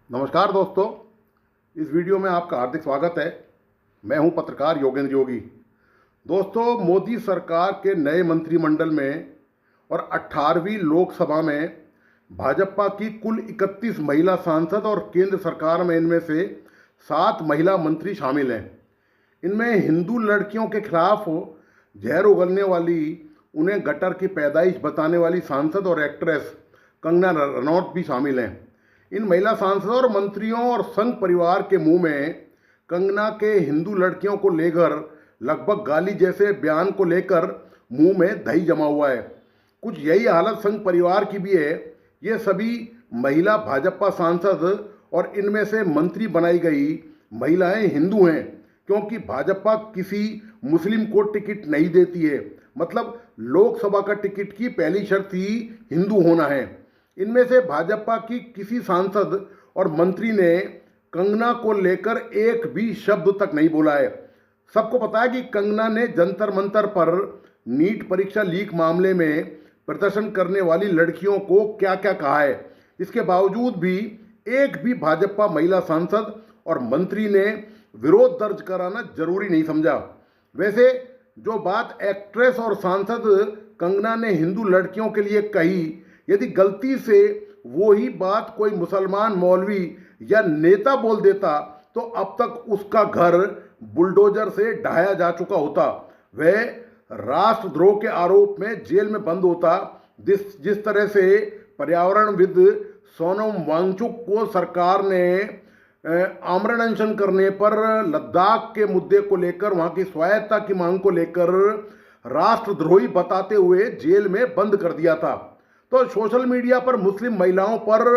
नमस्कार दोस्तों, इस वीडियो में आपका हार्दिक स्वागत है। मैं हूं पत्रकार योगेंद्र योगी। दोस्तों, मोदी सरकार के नए मंत्रिमंडल में और 18वीं लोकसभा में भाजपा की कुल 31 महिला सांसद और केंद्र सरकार में इनमें से 7 महिला मंत्री शामिल हैं। इनमें हिंदू लड़कियों के खिलाफ जहर उगलने वाली, उन्हें गटर की पैदाइश बताने वाली सांसद और एक्ट्रेस कंगना रनौत भी शामिल हैं। इन महिला सांसदों और मंत्रियों और संघ परिवार के मुंह में कंगना के हिंदू लड़कियों को लेकर लगभग गाली जैसे बयान को लेकर मुंह में दही जमा हुआ है। कुछ यही हालत संघ परिवार की भी है। ये सभी महिला भाजपा सांसद और इनमें से मंत्री बनाई गई महिलाएं हिंदू हैं, क्योंकि भाजपा किसी मुस्लिम को टिकट नहीं देती है। मतलब लोकसभा का टिकट की पहली शर्त ही हिंदू होना है। इनमें से भाजपा की किसी सांसद और मंत्री ने कंगना को लेकर एक भी शब्द तक नहीं बोला है। सबको पता है कि कंगना ने जंतर मंतर पर नीट परीक्षा लीक मामले में प्रदर्शन करने वाली लड़कियों को क्या क्या कहा है। इसके बावजूद भी एक भी भाजपा महिला सांसद और मंत्री ने विरोध दर्ज कराना जरूरी नहीं समझा। वैसे जो बात एक्ट्रेस और सांसद कंगना ने हिंदू लड़कियों के लिए कही, यदि गलती से वो ही बात कोई मुसलमान मौलवी या नेता बोल देता तो अब तक उसका घर बुलडोजर से ढाया जा चुका होता। वह राष्ट्रद्रोह के आरोप में जेल में बंद होता। जिस तरह से पर्यावरणविद सोनम वांगचुक को सरकार ने आमरण अनशन करने पर लद्दाख के मुद्दे को लेकर, वहां की स्वायत्तता की मांग को लेकर राष्ट्रद्रोही बताते हुए जेल में बंद कर दिया था, तो सोशल मीडिया पर मुस्लिम महिलाओं पर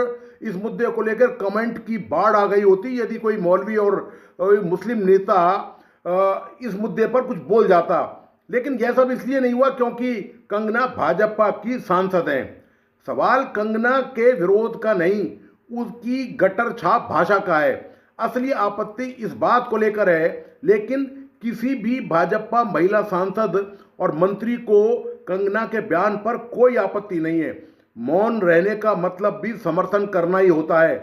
इस मुद्दे को लेकर कमेंट की बाढ़ आ गई होती यदि कोई मौलवी और मुस्लिम नेता इस मुद्दे पर कुछ बोल जाता। लेकिन यह सब इसलिए नहीं हुआ क्योंकि कंगना भाजपा की सांसद हैं। सवाल कंगना के विरोध का नहीं, उसकी गटर छाप भाषा का है। असली आपत्ति इस बात को लेकर है, लेकिन किसी भी भाजपा महिला सांसद और मंत्री को कंगना के बयान पर कोई आपत्ति नहीं है। मौन रहने का मतलब भी समर्थन करना ही होता है।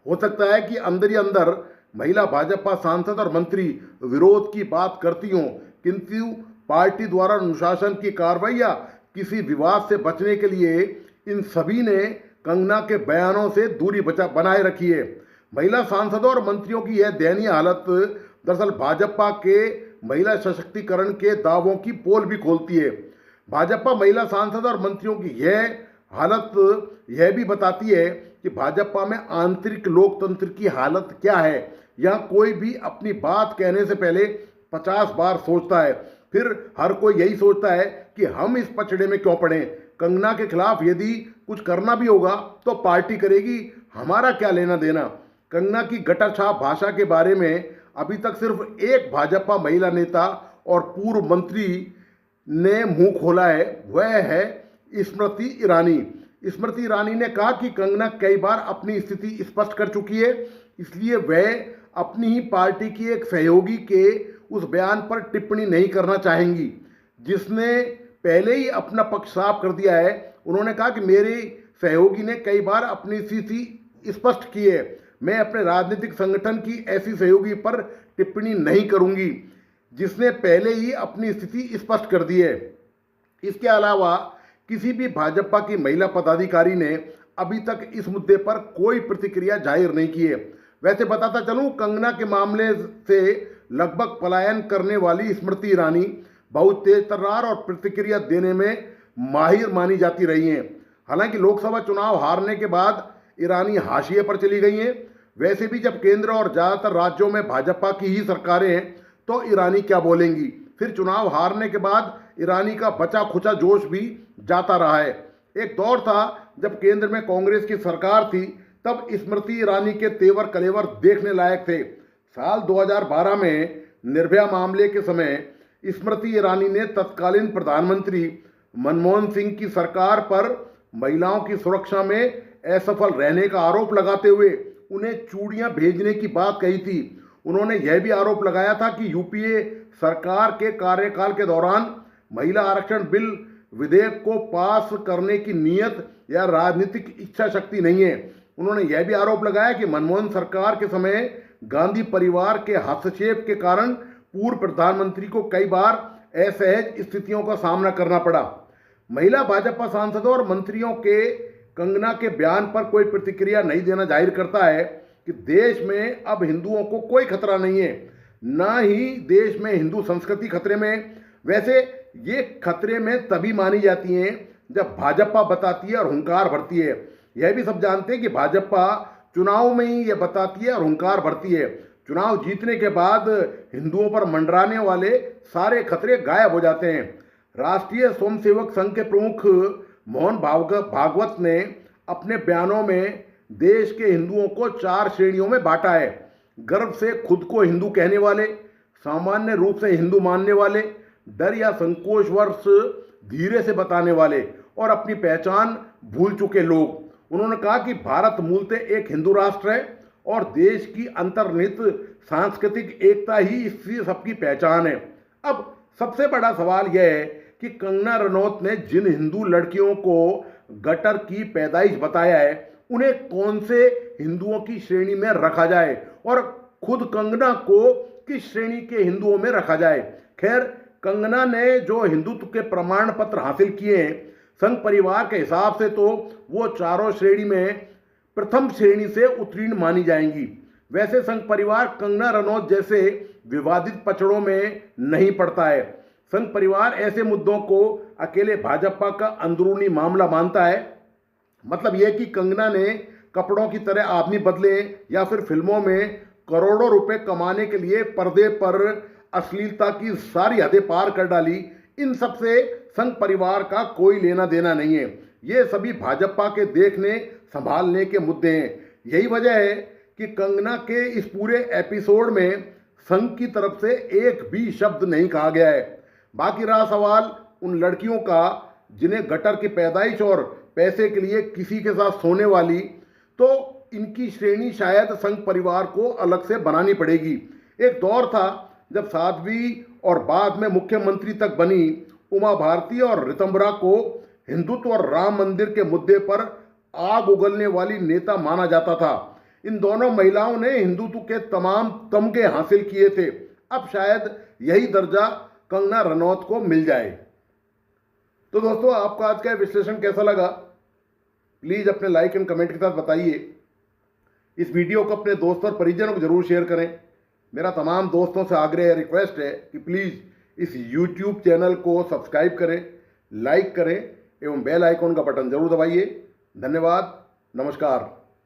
हो सकता है कि अंदर ही अंदर महिला भाजपा सांसद और मंत्री विरोध की बात करती हों, किंतु पार्टी द्वारा अनुशासन की कार्रवाई या किसी विवाद से बचने के लिए इन सभी ने कंगना के बयानों से दूरी बनाए रखी है। महिला सांसदों और मंत्रियों की यह दयनीय हालत दरअसल भाजपा के महिला सशक्तिकरण के दावों की पोल भी खोलती है। भाजपा महिला सांसद और मंत्रियों की यह हालत यह भी बताती है कि भाजपा में आंतरिक लोकतंत्र की हालत क्या है। यहाँ कोई भी अपनी बात कहने से पहले 50 बार सोचता है, फिर हर कोई यही सोचता है कि हम इस पचड़े में क्यों पड़े। कंगना के खिलाफ यदि कुछ करना भी होगा तो पार्टी करेगी, हमारा क्या लेना देना। कंगना की गटर छाप भाषा के बारे में अभी तक सिर्फ एक भाजपा महिला नेता और पूर्व मंत्री ने मुंह खोला है, वह है स्मृति ईरानी। स्मृति ईरानी ने कहा कि कंगना कई बार अपनी स्थिति स्पष्ट कर चुकी है, इसलिए वह अपनी ही पार्टी की एक सहयोगी के उस बयान पर टिप्पणी नहीं करना चाहेंगी जिसने पहले ही अपना पक्ष साफ कर दिया है। उन्होंने कहा कि मेरे सहयोगी ने कई बार अपनी स्थिति स्पष्ट की है, मैं अपने राजनीतिक संगठन की ऐसी सहयोगी पर टिप्पणी नहीं करूंगी जिसने पहले ही अपनी स्थिति स्पष्ट कर दी है। इसके अलावा किसी भी भाजपा की महिला पदाधिकारी ने अभी तक इस मुद्दे पर कोई प्रतिक्रिया जाहिर नहीं की है। वैसे बताता चलूं, कंगना के मामले से लगभग पलायन करने वाली स्मृति ईरानी बहुत तेज तर्रार और प्रतिक्रिया देने में माहिर मानी जाती रही हैं। हालांकि लोकसभा चुनाव हारने के बाद ईरानी हाशिए पर चली गई हैं। वैसे भी जब केंद्र और ज़्यादातर राज्यों में भाजपा की ही सरकारें हैं तो ईरानी क्या बोलेंगी। फिर चुनाव हारने के बाद ईरानी का बचा खुचा जोश भी जाता रहा है। एक दौर था जब केंद्र में कांग्रेस की सरकार थी, तब स्मृति ईरानी के तेवर कलेवर देखने लायक थे। साल 2012 में निर्भया मामले के समय स्मृति ईरानी ने तत्कालीन प्रधानमंत्री मनमोहन सिंह की सरकार पर महिलाओं की सुरक्षा में असफल रहने का आरोप लगाते हुए उन्हें चूड़ियां भेजने की बात कही थी। उन्होंने यह भी आरोप लगाया था कि यूपीए सरकार के कार्यकाल के दौरान महिला आरक्षण विधेयक को पास करने की नीयत या राजनीतिक इच्छा शक्ति नहीं है। उन्होंने यह भी आरोप लगाया कि मनमोहन सरकार के समय गांधी परिवार के हस्तक्षेप के कारण पूर्व प्रधानमंत्री को कई बार असहज स्थितियों का सामना करना पड़ा। महिला भाजपा सांसदों और मंत्रियों के कंगना के बयान पर कोई प्रतिक्रिया नहीं देना जाहिर करता है कि देश में अब हिंदुओं को कोई खतरा नहीं है, ना ही देश में हिंदू संस्कृति खतरे में। वैसे ये खतरे में तभी मानी जाती हैं जब भाजपा बताती है और हुंकार भरती है। यह भी सब जानते हैं कि भाजपा चुनाव में ही ये बताती है और हुंकार भरती है। चुनाव जीतने के बाद हिंदुओं पर मंडराने वाले सारे खतरे गायब हो जाते हैं। राष्ट्रीय स्वयंसेवक संघ के प्रमुख मोहन भागवत ने अपने बयानों में देश के हिंदुओं को 4 श्रेणियों में बांटा है। गर्व से खुद को हिंदू कहने वाले, सामान्य रूप से हिंदू मानने वाले, डर या संकोचवश धीरे से बताने वाले और अपनी पहचान भूल चुके लोग। उन्होंने कहा कि भारत मूलतः एक हिंदू राष्ट्र है और देश की अंतर्निहित सांस्कृतिक एकता ही इसकी सबकी पहचान है। अब सबसे बड़ा सवाल यह है कि कंगना रनौत ने जिन हिंदू लड़कियों को गटर की पैदाइश बताया है, उन्हें कौन से हिंदुओं की श्रेणी में रखा जाए और खुद कंगना को किस श्रेणी के हिंदुओं में रखा जाए। खैर, कंगना ने जो हिंदुत्व के प्रमाण पत्र हासिल किए हैं, संघ परिवार के हिसाब से तो वो चारों श्रेणी में प्रथम श्रेणी से उत्तीर्ण मानी जाएंगी। वैसे संघ परिवार कंगना रनौत जैसे विवादित पचड़ों में नहीं पड़ता है। संघ परिवार ऐसे मुद्दों को अकेले भाजपा का अंदरूनी मामला मानता है। मतलब यह कि कंगना ने कपड़ों की तरह आदमी बदले या फिर फिल्मों में करोड़ों रुपए कमाने के लिए पर्दे पर अश्लीलता की सारी हदें पार कर डाली, इन सब से संघ परिवार का कोई लेना देना नहीं है। ये सभी भाजपा के देखने संभालने के मुद्दे हैं। यही वजह है कि कंगना के इस पूरे एपिसोड में संघ की तरफ से एक भी शब्द नहीं कहा गया है। बाकी रहा सवाल उन लड़कियों का जिन्हें गटर की पैदाइश और पैसे के लिए किसी के साथ सोने वाली, तो इनकी श्रेणी शायद संघ परिवार को अलग से बनानी पड़ेगी। एक दौर था जब साध्वी और बाद में मुख्यमंत्री तक बनी उमा भारती और ऋतंबरा को हिंदुत्व और राम मंदिर के मुद्दे पर आग उगलने वाली नेता माना जाता था। इन दोनों महिलाओं ने हिंदुत्व के तमाम तमगे हासिल किए थे। अब शायद यही दर्जा कंगना रनौत को मिल जाए। तो दोस्तों, आपको आज का विश्लेषण कैसा लगा, प्लीज़ अपने लाइक एंड कमेंट के साथ बताइए। इस वीडियो को अपने दोस्त और परिजनों को जरूर शेयर करें। मेरा तमाम दोस्तों से आग्रह रिक्वेस्ट है कि प्लीज़ इस YouTube चैनल को सब्सक्राइब करें, लाइक करें एवं बेल आइकॉन का बटन जरूर दबाइए। धन्यवाद, नमस्कार।